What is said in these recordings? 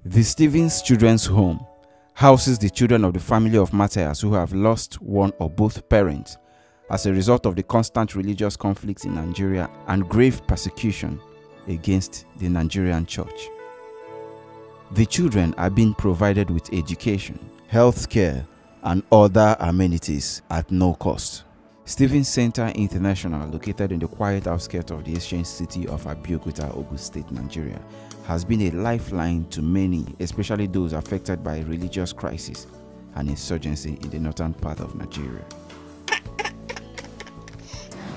The Stevens Children's Home houses the children of the family of martyrs who have lost one or both parents as a result of the constant religious conflicts in Nigeria and grave persecution against the Nigerian church. The children are being provided with education, health care, and other amenities at no cost. Stevens Center International, located in the quiet outskirts of the ancient city of Abeokuta, Ogun State, Nigeria, has been a lifeline to many, especially those affected by religious crisis and insurgency in the northern part of Nigeria.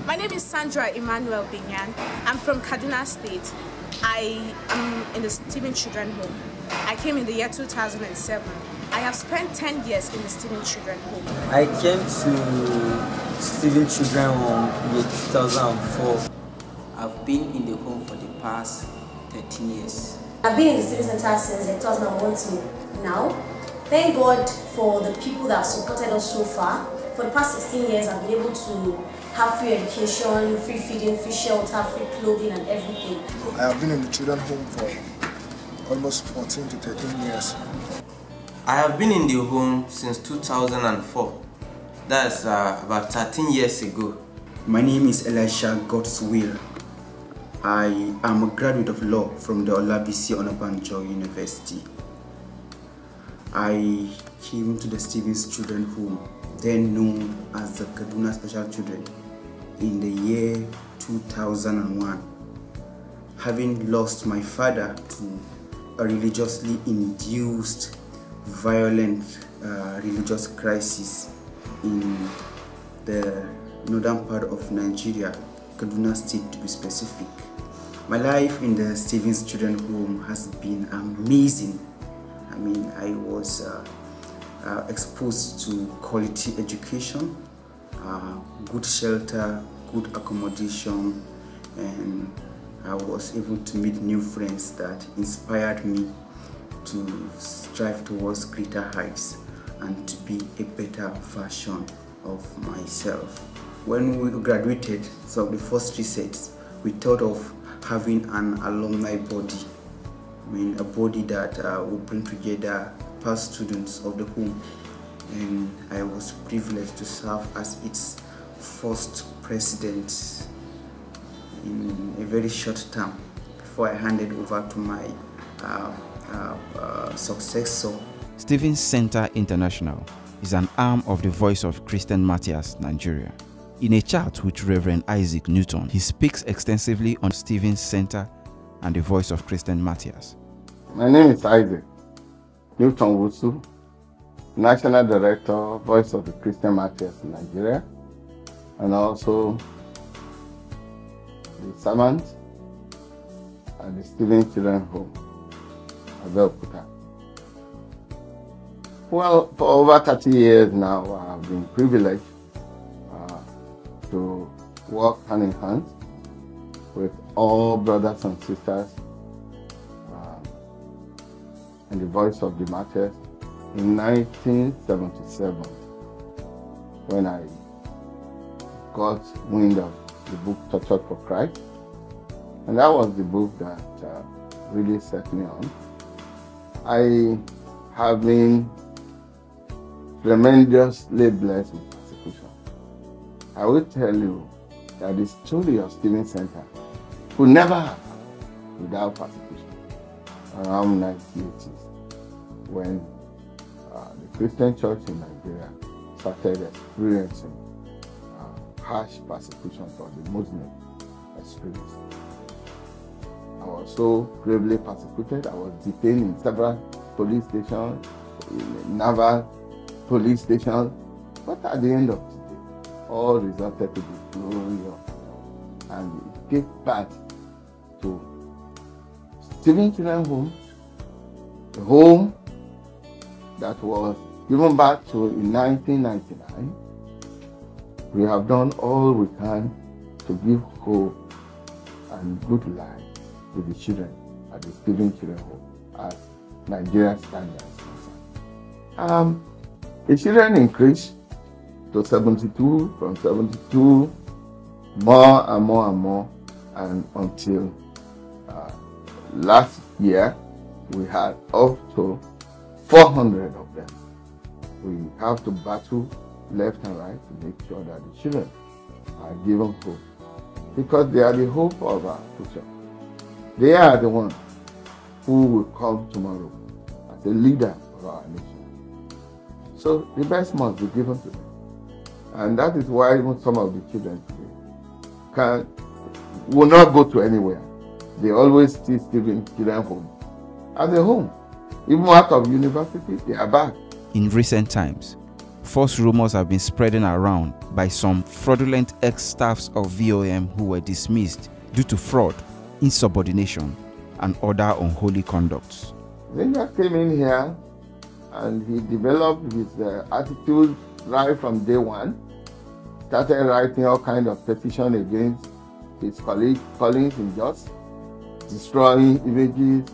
My name is Sandra Emmanuel Binyan. I'm from Kaduna State. I am in the Stevens Children's Home. I came in the year 2007. I have spent 10 years in the Stevens Children's Home. I came to Stevens Children's Home in 2004. I've been in the home for the past 13 years. I've been in the Stevens Center since 2001 to now. Thank God for the people that have supported us so far. For the past 16 years, I've been able to have free education, free feeding, free shelter, free clothing and everything. I have been in the children's home for almost 14 to 13 years. I have been in the home since 2004. That's about 13 years ago. My name is Elisha Godswill. I am a graduate of law from the Olabisi Onabanjo University. I came to the Stevens Children's Home, then known as the Kaduna Special Children, in the year 2001, having lost my father to a religiously induced violent religious crisis in the northern part of Nigeria, Kaduna State to be specific. My life in the Stevens Children's Home has been amazing. I mean, I was exposed to quality education, good shelter, good accommodation, and I was able to meet new friends that inspired me to strive towards greater heights and to be a better version of myself. When we graduated, so the first 3 sets, we thought of having an alumni body. I mean, a body that will bring together past students of the home. And I was privileged to serve as its first president in a very short term before I handed over to my successor. Stevens Center International is an arm of the Voice of Christian Martyrs, Nigeria. In a chat with Reverend Isaac Newton, he speaks extensively on Stevens Center and the Voice of Christian Martyrs. My name is Isaac Newton Wusu, National Director, Voice of the Christian Martyrs in Nigeria, and also the servant at the Stevens Children's Home, Abeokuta. Well, for over 30 years now, I have been privileged to work hand in hand with all brothers and sisters and the Voice of the Martyrs in 1977, when I got wind of the book Tortured for Christ. And that was the book that really set me on. I have been tremendously blessed with persecution. I will tell you that the story of Stevens Center could never happen without persecution. Around 1980s, when the Christian church in Nigeria started experiencing harsh persecution for the Muslim extremists. I was so gravely persecuted. I was detained in several police stations, in naval police stations, but at the end of the day, all resulted to the glory of God, and it gave birth to Stevens Children's Home, the home that was given back to in 1999. We have done all we can to give hope and good life to the children at the Stevens Children's Home as Nigeria standards concerned. The children increased to 72, from 72, more and more and more, and until last year we had up to 400 of them. We have to battle left and right to make sure that the children are given hope, because they are the hope of our future. They are the ones who will come tomorrow as a leader of our nation. So the best must be given to them. And that is why even some of the children today will not go to anywhere. They always see Stephen children home as a home. Even out of university, they are back. In recent times, false rumors have been spreading around by some fraudulent ex-staffs of VOM who were dismissed due to fraud, insubordination, and other unholy conducts. Zingak came in here and he developed his attitude right from day one. Started writing all kinds of petitions against his colleagues in Jos, destroying images.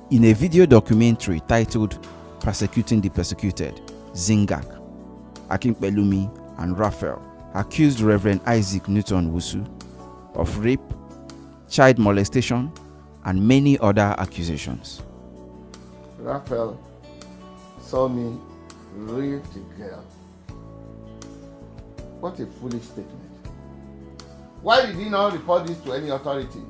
In a video documentary titled Persecuting the Persecuted, Zingak, Akinpelumi, and Raphael accused Reverend Isaac Newton Wusu of rape, child molestation, and many other accusations. Raphael saw me rape the girl. What a foolish statement. Why did he not report this to any authority?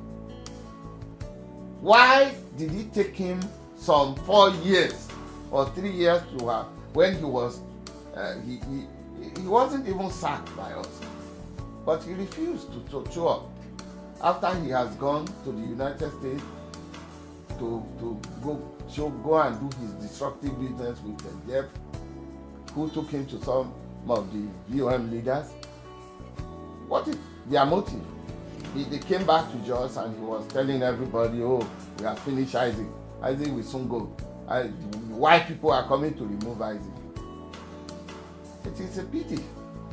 Why did it take him some 4 years or 3 years to have, when he was, he wasn't even sacked by us, but he refused to show up after he has gone to the United States to go and do his destructive business with Jeff, who took him to some of the VOM leaders. What is their motive? They came back to Jos and he was telling everybody, oh, we have finished Isaac. Isaac will soon go. The white people are coming to remove Isaac. It is a pity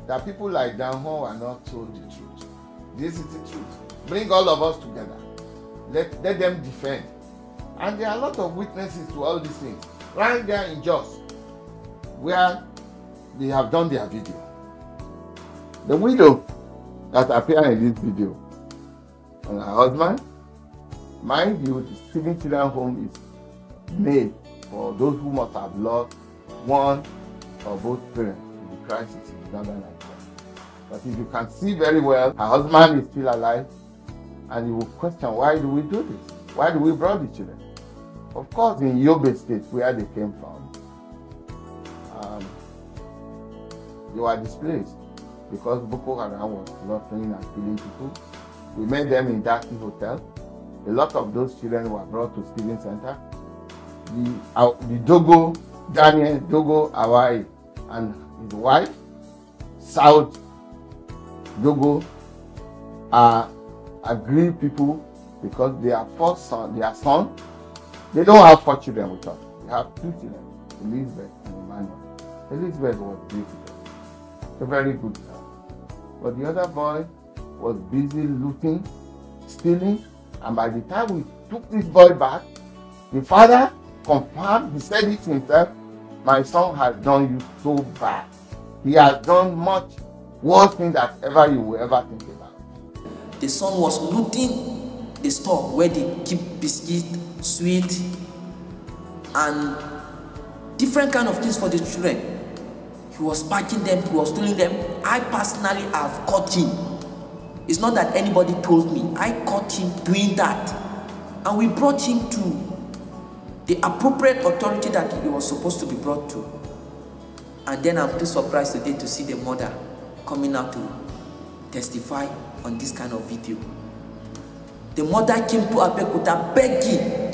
that people like Danho are not told the truth. This is the truth. Bring all of us together. Let them defend. And there are a lot of witnesses to all these things. Right there in Jos, where they have done their video. The widow that appeared in this video and her husband, mind you, the Stephen Children's Home is made for those who must have lost one or both parents in the crisis in Northern Nigeria. But if you can see very well, her husband is still alive, and you will question, why do we do this? Why do we brought the children? Of course, in Yobe State, where they came from, they were displaced because Boko Haram was slaughtering and killing people. We met them in Deshi Hotel. A lot of those children were brought to Stephen Center. The Daniel Dogo Awai, and his wife, South Dogo, are aggrieved people because their son, they don't have 4 children with us. They have 2 children, Elizabeth and Emmanuel. Elizabeth was beautiful, a very good girl. But the other boy was busy looting, stealing, and by the time we took this boy back, the father confirmed, he said it himself, my son has done you so bad. He has done much worse thing that ever you will ever think about. The son was looting the store where they keep biscuits, sweet, and different kind of things for the children. He was packing them, he was stealing them. I personally have caught him. It's not that anybody told me. I caught him doing that. And we brought him to the appropriate authority that he was supposed to be brought to. And then I'm too surprised today to see the mother coming out to testify on this kind of video. The mother came to Abeokuta begging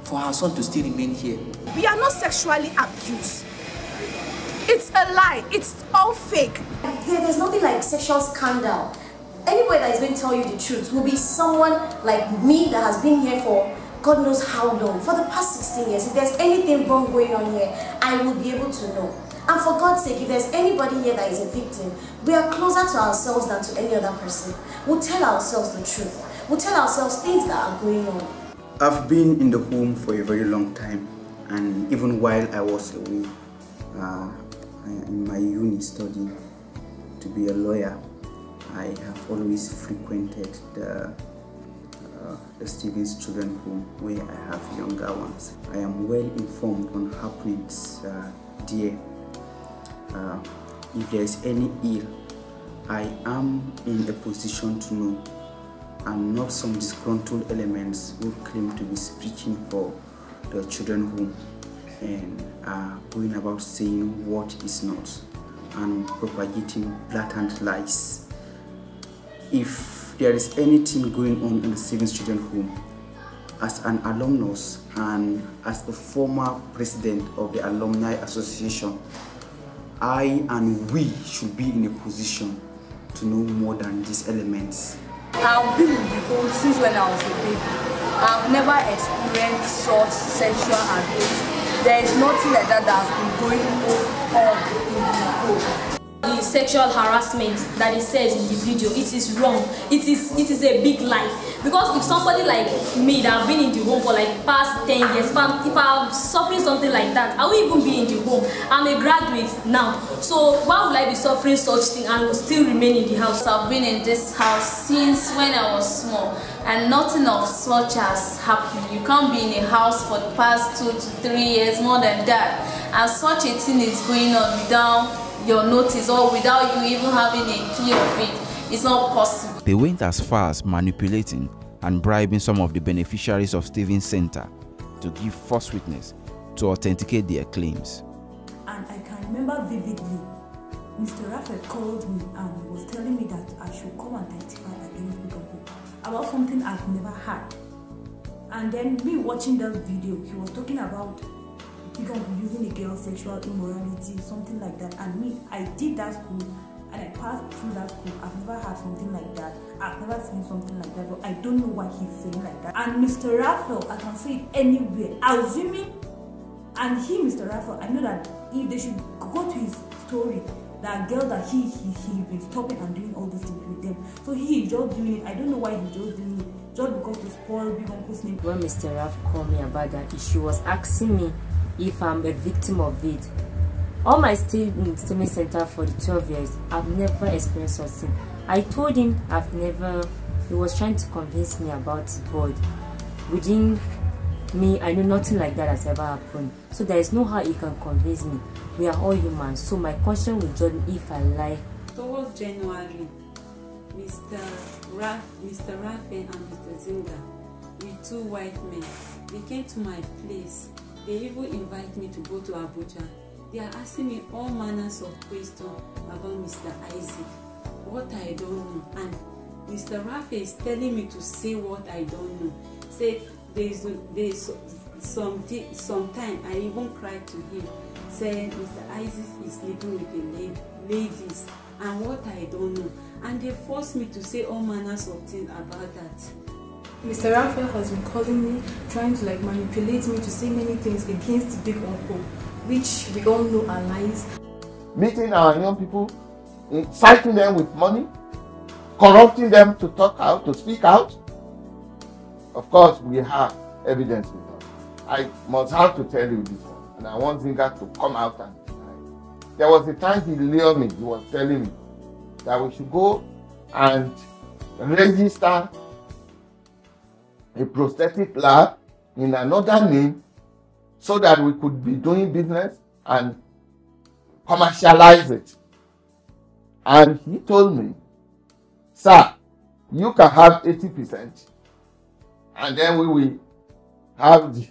for her son to still remain here. We are not sexually abused. It's a lie. It's all fake. There's nothing like sexual scandal. Anybody that is going to tell you the truth will be someone like me that has been here for God knows how long, for the past 16 years. If there's anything wrong going on here, I will be able to know. And for God's sake, if there's anybody here that is a victim, we are closer to ourselves than to any other person. We'll tell ourselves the truth. We'll tell ourselves things that are going on. I've been in the home for a very long time, and even while I was away in my uni study to be a lawyer, I have always frequented the the Stevens Children Home where I have younger ones. I am well informed on happenings there. If there is any ill, I am in a position to know, and not some disgruntled elements who claim to be speaking for the children home and are going about saying what is not and propagating blatant lies. If there is anything going on in the Stevens Children Home, as an alumnus and as a former president of the Alumni Association, I and we should be in a position to know more than these elements. I've been in the home since when I was a baby. I've never experienced such sexual abuse. There is nothing like that has been going on in the home. The sexual harassment that it says in the video, it is wrong. It is a big lie. Because if somebody like me that have been in the home for like past 10 years, if I'm suffering something like that, I will even be in the home. I'm a graduate now. So why would I be suffering such thing and will still remain in the house? I've been in this house since when I was small, and nothing of such has happened. You can't be in a house for the past 2 to 3 years, more than that, and such a thing is going on without your notice or without you even having a clue of it. It's not possible. They went as far as manipulating and bribing some of the beneficiaries of Stevens Center to give false witness to authenticate their claims. And I can remember vividly, Mr. Raphael called me and was telling me that I should come and testify against Big Uncle about something I've never had. And then me watching that video, he was talking about Big Uncle using a girl's sexual immorality, something like that. And me, I did that school and I passed through that school. I've never had something like that. I've never seen something like that, but I don't know why he's saying like that. And Mr. Raphael, I can say it anywhere, assuming, and he, Mr. Raphael, I know that if they should go to his story, that girl that he's been stopping and doing all these things with them. So he's just doing it. I don't know why he's just doing it, just because to spoil Big Uncle's name. When Mr. Raph called me about that issue, she was asking me if I'm a victim of it. All my stay in Stevens Center for the 12 years, I've never experienced something. I told him I've never, he was trying to convince me about it, but within me, I know nothing like that has ever happened. So there is no how he can convince me. We are all human, so my conscience will judge me if I lie. Towards January, Mr. Raphael and Mr. Zingak, with 2 white men, they came to my place. They even invite me to go to Abuja. They are asking me all manners of questions about Mr. Isaac, what I don't know. And Mr. Raphael is telling me to say what I don't know. Say sometime I even cried to him, saying Mr. Isaac is sleeping with the ladies and what I don't know. And they forced me to say all manners of things about that. Mr. Raphael has been calling me, trying to manipulate me to say many things against Big Uncle, which we all know are lies. Meeting our young people, inciting them with money, corrupting them to talk out, to speak out. Of course, we have evidence with us. I must have to tell you this one, and I want Zingak to come out and deny. There was a time he lured me, he was telling me that we should go and register a prosthetic lab in another name so that we could be doing business and commercialize it. And he told me, sir, you can have 80% and then we will have the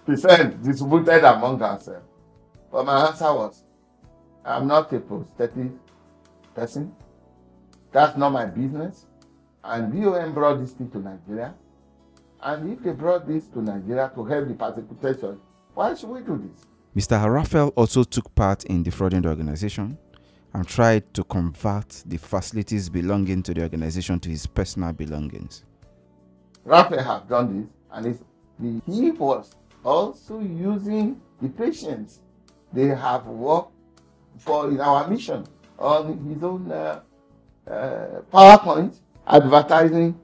20% distributed among ourselves. But my answer was, I'm not a prosthetic person. That's not my business. And VOM brought this thing to Nigeria. And if they brought this to Nigeria to help the persecuted church, why should we do this? Mr. Raphael also took part in defrauding the organization and tried to convert the facilities belonging to the organization to his personal belongings. Raphael has done this, and he was also using the patients they have worked for in our mission on his own PowerPoint advertising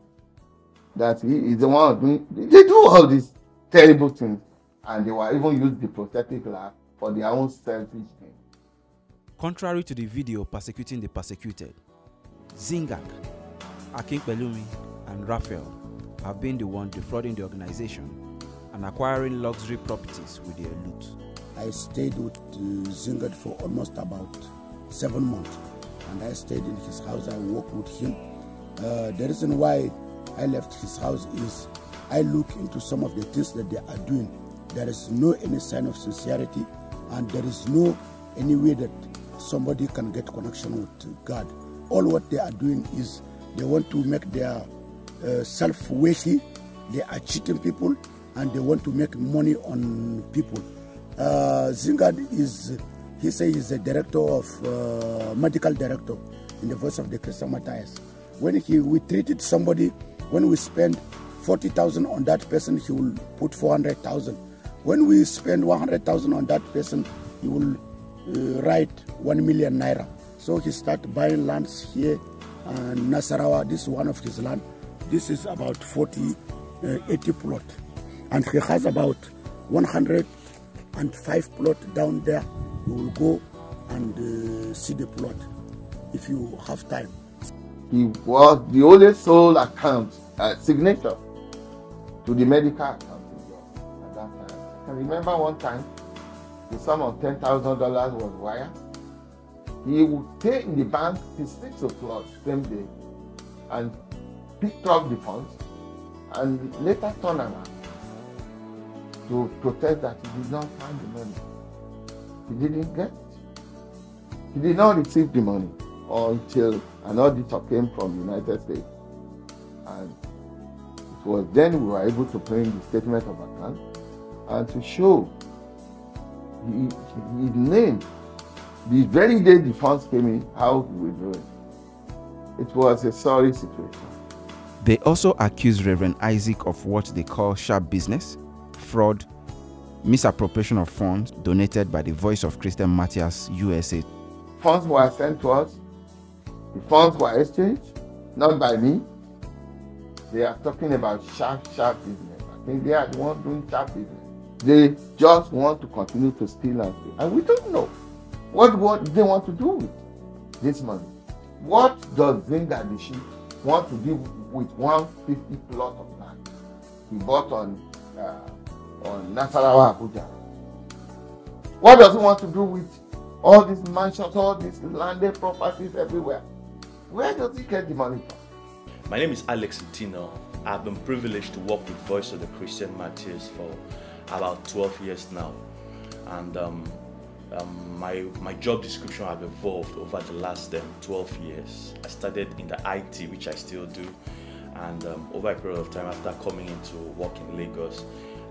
that he is the one doing. They do all these terrible things, and they were even used the prosthetic lab for their own selfish gain. Contrary to the video persecuting the persecuted, Zingak, Akinpelumi, and Raphael have been the one defrauding the organization and acquiring luxury properties with their loot. I stayed with Zingak for almost about 7 months, and I stayed in his house. I worked with him. The reason why I left his house is I look into some of the things that they are doing. There is no any sign of sincerity, and there is no any way that somebody can get connection with God. All what they are doing is they want to make their self-wealthy. They are cheating people, and they want to make money on people. Zingak is, he says he's a director of, medical director in the Voice of the Christian Martyrs. When we treated somebody, when we spend 40,000 on that person, he will put 400,000. When we spend 100,000 on that person, he will write 1 million naira. So he started buying lands here, and Nasarawa, this is one of his land. This is about 80 plot. And he has about 105 plot down there. You will go and see the plot if you have time. He was the only sole account signature to the medical account at that time. I can remember one time the sum of $10,000 was wired. He would stay in the bank till 6 o'clock same day and pick up the funds and later turn around to protest that he did not find the money. He didn't get it. He did not receive the money until an auditor came from the United States. And it was then we were able to bring the statement of account and to show his name. The very day the funds came in, how he would do it. It was a sorry situation. They also accused Reverend Isaac of what they call sharp business, fraud, misappropriation of funds donated by the Voice of Christian Martyrs USA. Funds were sent to us. The funds were exchanged, not by me. They are talking about sharp business. I think they are the ones doing sharp business. They just want to continue to steal and steal. And we don't know what they want to do with this money. What does Zingak Deshi want to do with 150 plot of land he bought on Nasarawa, Abuja? What does he want to do with all these mansions, all these landed properties everywhere? Where does he get the money from? My name is Alex Ntino. I've been privileged to work with Voice of the Christian Martyrs for about 12 years now. And my job description has evolved over the last 12 years. I started in the IT, which I still do. And over a period of time after coming into work in Lagos,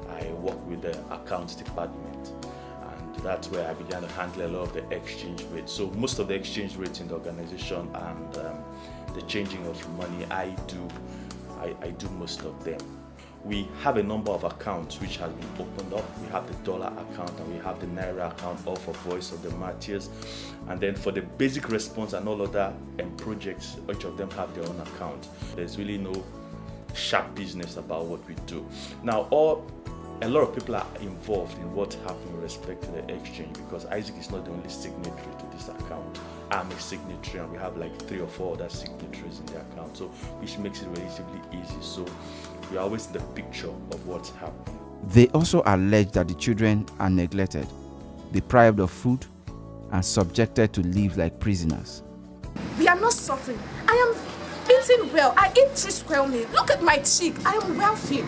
I worked with the accounts department. And that's where I began to handle a lot of the exchange rates. So most of the exchange rates in the organization and the changing of money, I do most of them. We have a number of accounts which have been opened up. We have the dollar account and we have the naira account, all for Voice of the Martyrs. And then for the basic response and all other projects, each of them have their own account. There's really no sharp business about what we do. Now, a lot of people are involved in what happened with respect to the exchange, because Isaac is not the only signatory to this account. I'm a signatory and we have like 3 or 4 other signatories in the account, so which makes it relatively easy. So we are always in the picture of what's happening. They also allege that the children are neglected, deprived of food, and subjected to live like prisoners. We are not suffering. I am eating well. I eat 3 square meals. Look at my cheek. I am wealthy.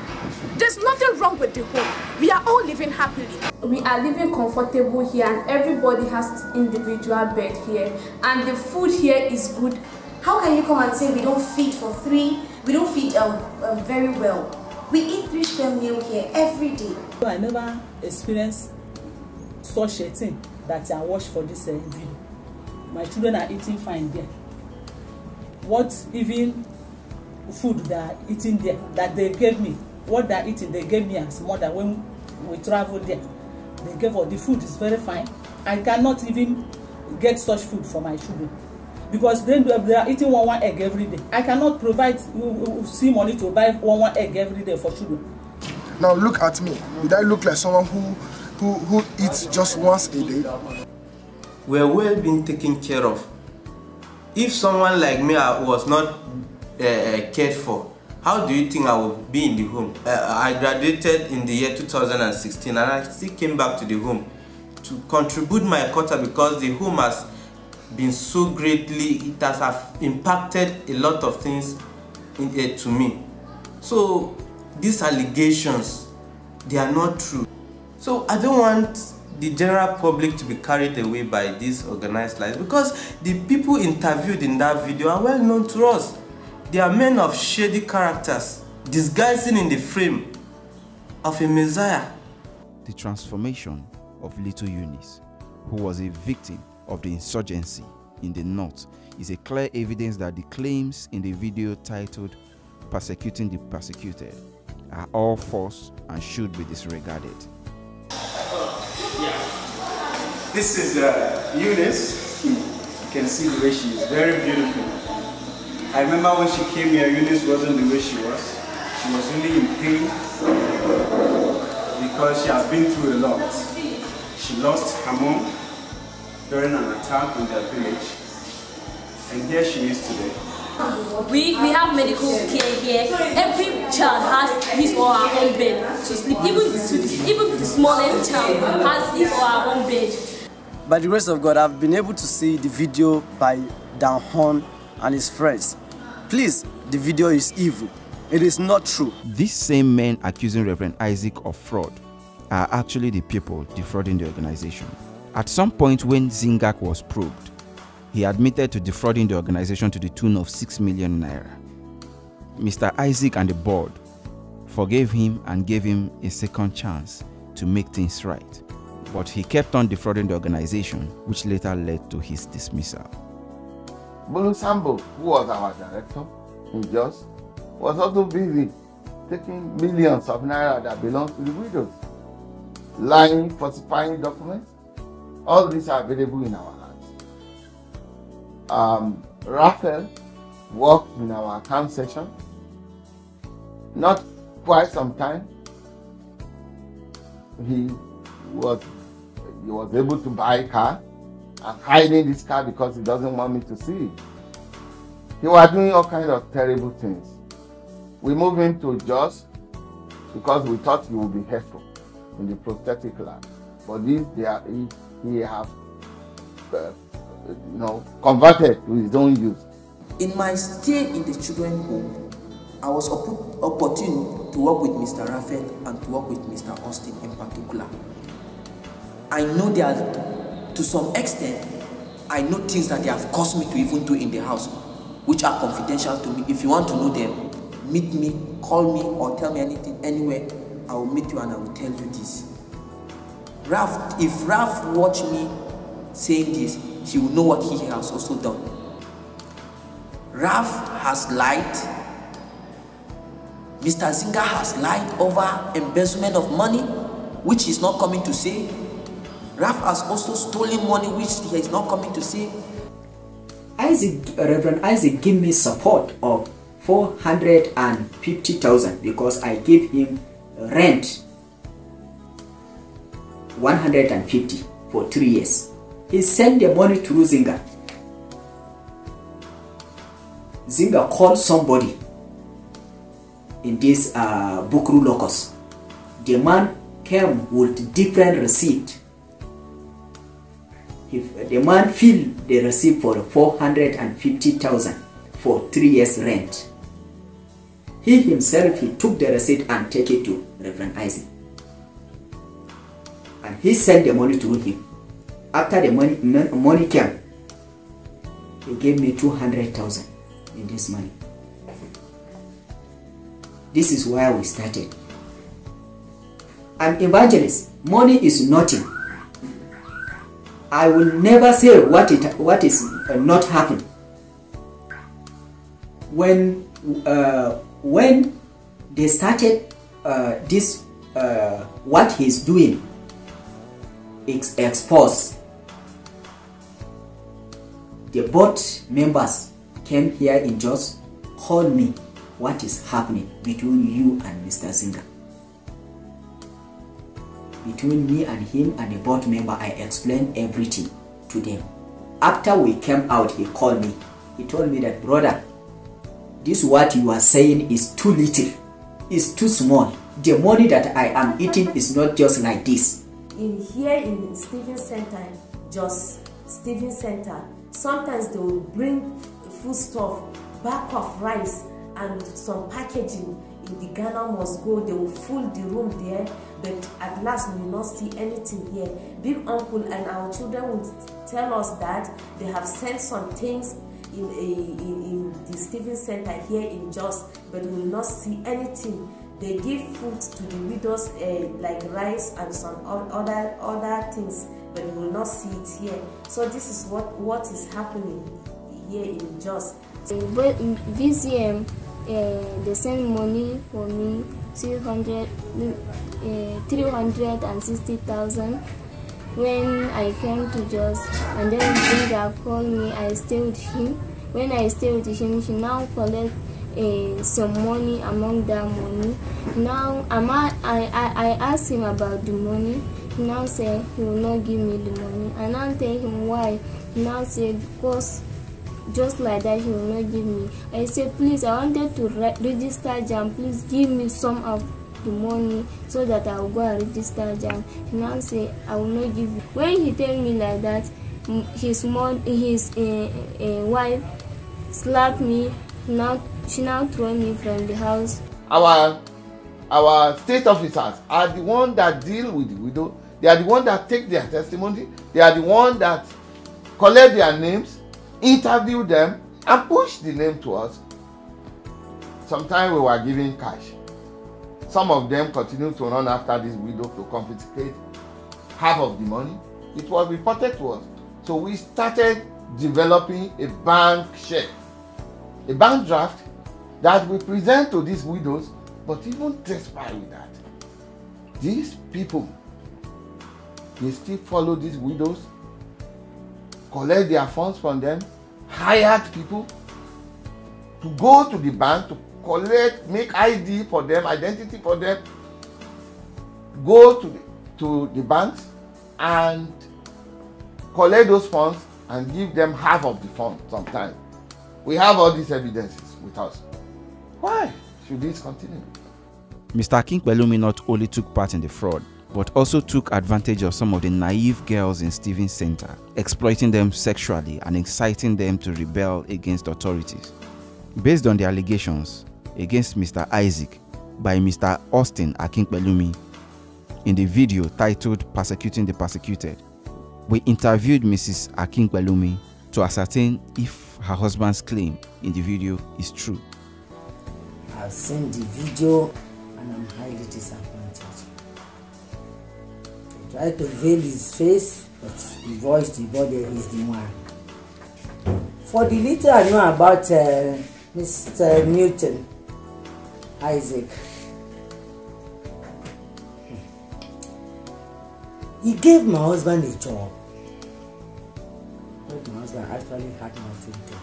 There's nothing wrong with the home. We are all living happily. We are living comfortable here, and everybody has individual bed here, and the food here is good. How can you come and say we don't feed for free? We don't feed very well. We eat 3 square meals here every day. I never experienced such a thing that I watched for this video. My children are eating fine there. What even food they are eating there that they gave me, what they are eating, they gave me as mother when we traveled there. They gave us the food is very fine. I cannot even get such food for my children because they are eating one egg every day. I cannot provide see money to buy one egg every day for children. Now look at me. Did I look like someone who eats just once a day? We're well being taken care of. If someone like me was not cared for, how do you think I would be in the home? I graduated in the year 2016 and I still came back to the home to contribute my quota because the home has been so greatly, it has impacted a lot of things to me. So these allegations, they are not true. So I don't want the general public to be carried away by these organized lies because the people interviewed in that video are well known to us. They are men of shady characters, disguising in the frame of a Messiah. The transformation of little Eunice, who was a victim of the insurgency in the north, is a clear evidence that the claims in the video titled "Persecuting the Persecuted" are all false and should be disregarded. This is Eunice. You can see the way she is, very beautiful. I remember when she came here, Eunice wasn't the way she was. She was really in pain because she has been through a lot. She lost her mom during an attack on their village, and here she is today. We have medical care here. Every child has his or her own bed to sleep. Even the smallest child has his or her own bed. By the grace of God, I've been able to see the video by Dan Horn and his friends. Please, the video is evil. It is not true. These same men accusing Reverend Isaac of fraud are actually the people defrauding the organization. At some point when Zingak was probed, he admitted to defrauding the organization to the tune of 6 million naira. Mr. Isaac and the board forgave him and gave him a second chance to make things right. But he kept on defrauding the organization, which later led to his dismissal. Bolu Sambo, who was our director in Jos, was also busy taking millions of naira that belongs to the widows, lying, falsifying documents. All these are available in our hands. Raphael worked in our account section. Not quite some time, he was able to buy a car and hiding this car because he doesn't want me to see it. He was doing all kinds of terrible things. We moved him to Jos because we thought he would be helpful in the prosthetic lab. But this, he has converted to his own use. In my stay in the children's home, I was opportune to work with Mr. Raphael and to work with Mr. Austin in particular. I know they are, to some extent, I know things that they have caused me to even do in the house, which are confidential to me. If you want to know them, meet me, call me, or tell me anything, anywhere. I will meet you and I will tell you this. If Raph watched me saying this, he will know what he has also done. Raph has lied. Mr. Zingak has lied over embezzlement of money, which he's not coming to say. Raph has also stolen money, which he is not coming to say. Reverend Isaac gave me support of 450,000 because I gave him rent 150 for 3 years. He sent the money through Zingak. Zingak called somebody in this Bukuru locus. The man came with different receipt. The man filled the receipt for 450,000 for 3 years rent. He himself, he took the receipt and take it to Reverend Isaac. And he sent the money to him. After the money came, he gave me 200,000 in this money. This is where we started. An evangelist, money is nothing. I will never say what is not happen. When they started this, what he's doing is exposed. The board members came here in Jos, called me, what is happening between you and Mr. Zingak? Between me and him and the board member, I explained everything to them. After we came out, he called me. He told me that, brother, this what you are saying is too little, is too small. The money that I am eating is not just like this. Here in Stephen Center, just Stephen Center, sometimes they will bring food stuff, bag of rice and some packaging in the Ghana must go. They will fill the room there, but at last we will not see anything here. Big uncle and our children will tell us that they have sent some things in the Stephen Center here in Jos, but we will not see anything. They give food to the widows like rice and some other things, but we will not see it here. So this is what is happening here in Jos. VCM, they send money for me, 360,000 when I came to Jos, and then Zingak called me. I stayed with him. When I stayed with him, he now collect some money among that money. Now I asked him about the money. He now said he will not give me the money. I now tell him why. He now said because just like that he will not give me. I said please, I wanted to register JAM. Please give me some of the money so that I will go and register JAM. He now say I will not give you. When he tell me like that, his wife slapped me. She now threw me from the house. Our state officers are the ones that deal with the widow. They are the ones that take their testimony. They are the ones that collect their names, interview them, and push the name to us. Sometimes we were giving cash. Some of them continue to run after this widow to confiscate half of the money. It was reported to us. So we started developing a bank check, a bank draft that we present to these widows. But even despite that, these people, they still follow these widows, collect their funds from them, hired people to go to the bank to collect, make ID for them, identity for them, go to the banks and collect those funds and give them half of the funds sometimes. We have all these evidences with us. Why should this continue? Mr. Akinpelumi not only took part in the fraud, but also took advantage of some of the naive girls in Stephen Center, exploiting them sexually and inciting them to rebel against authorities. Based on the allegations against Mr. Isaac by Mr. Austin Akinpelumi in the video titled Persecuting the Persecuted, we interviewed Mrs. Akinpelumi to ascertain if her husband's claim in the video is true. I've seen the video and I'm highly disappointed. He tried to veil his face, but the voice, the body is the one. For the little I know about Mr. Newton, Isaac, he gave my husband a job. But my husband actually had nothing to do.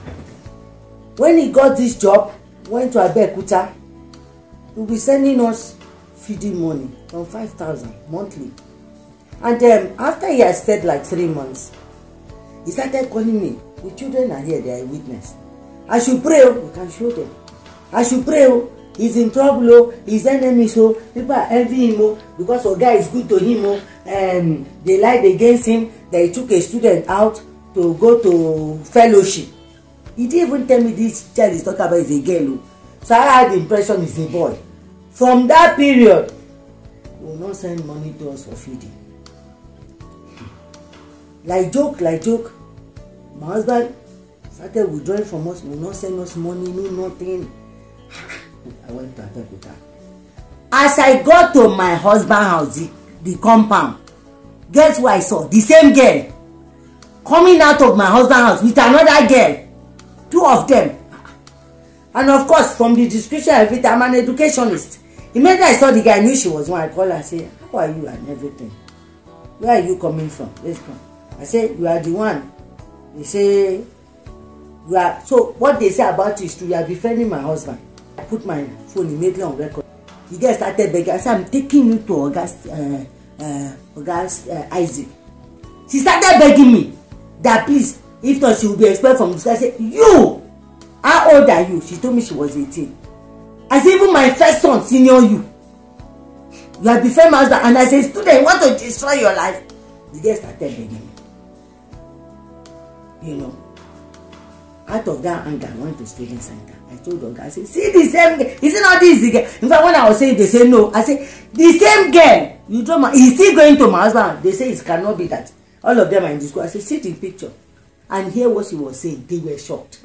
When he got this job, went to Abeokuta, he will be sending us feeding money from 5,000 monthly. And after he had stayed like 3 months, he started calling me. The children are here, they are a witness. I should pray, you can show them. I should pray, he's in trouble, his enemies, people are envying him, because a guy is good to him, they lied against him, that he took a student out to go to fellowship. He didn't even tell me this child is talking about is a girl. So I had the impression it's a boy. From that period, he will not send money to us for feeding. Like joke, my husband started withdrawing from us, will not send us money, no nothing. I went to Abeokuta. As I got to my husband's house, the compound, guess what I saw? The same girl coming out of my husband's house with another girl. 2 of them. And of course, from the description of it, I'm an educationist. Immediately I saw the guy, I knew she was one. I called her and said, how are you and everything? Where are you coming from? Let's go. I said, you are the one. They say, you are. So what they say about you is true. You are befriending my husband. I put my phone immediately on record. The guy started begging. I said, I'm taking you to August Isaac. She started begging me that please, if not, she will be expelled from the school. I said, you How old are you? She told me she was 18. I said, even my first son senior you. You have befriended my husband. And I said, student, you want to destroy your life? The girl started begging me. You know, out of that anger, I went to student center. I told the guy, I said, see the same girl. Is it not this girl? In fact, when I was saying, they say no. I said, the same girl. You don't mind. He's still going to my husband. They say it cannot be that. All of them are in the school. I said, sit in picture. And hear what she was saying. They were shocked.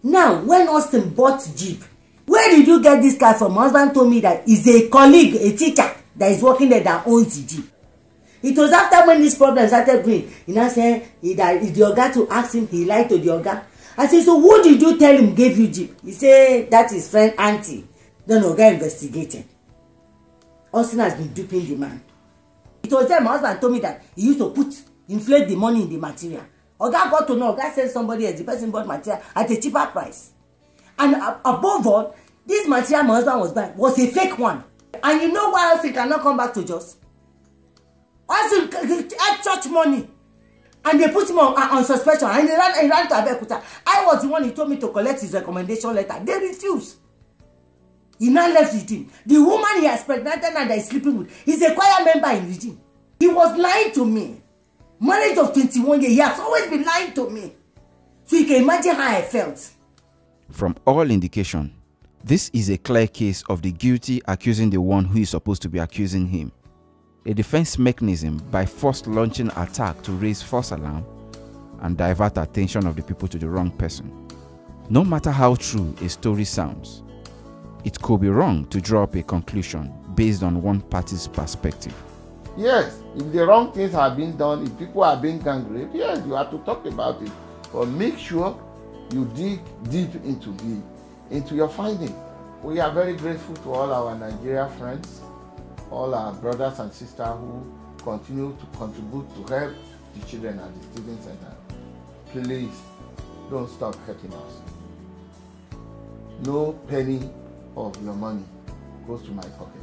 Now, when Austin bought Jeep, where did you get this car from? My husband told me that he's a colleague, a teacher that is working there that owns the Jeep. It was after when this problem started going, he now said the Oga to ask him, he lied to the Oga. I said, so who did you tell him gave you Jeep? He said, that is friend auntie. Then Oga investigated. Austin has been duping the man. It was then my husband told me that he used to inflate the money in the material. Oga got to know, Oga said somebody else, the person bought material at a cheaper price. And above all, this material my husband was buying was a fake one. And you know why else he cannot come back to Jos? Also, he had church money. And they put him on suspension. And he ran to Abeokuta. I was the one he told me to collect his recommendation letter. They refused. He now left Redeem. The woman he has pregnant and that he's sleeping with is a choir member in Redeem. He was lying to me. Marriage of 21 years. He has always been lying to me. So you can imagine how I felt. From all indication, this is a clear case of the guilty accusing the one who is supposed to be accusing him. A defense mechanism by first launching attack to raise false alarm and divert attention of the people to the wrong person. No matter how true a story sounds, it could be wrong to draw up a conclusion based on one party's perspective. Yes, if the wrong things have been done, if people are being gang raped, yes, you have to talk about it. But make sure you dig deep into your finding. We are very grateful to all our Nigeria friends, all our brothers and sisters who continue to contribute to help the children at the Student Center. Please don't stop helping us. No penny of your money goes to my pocket.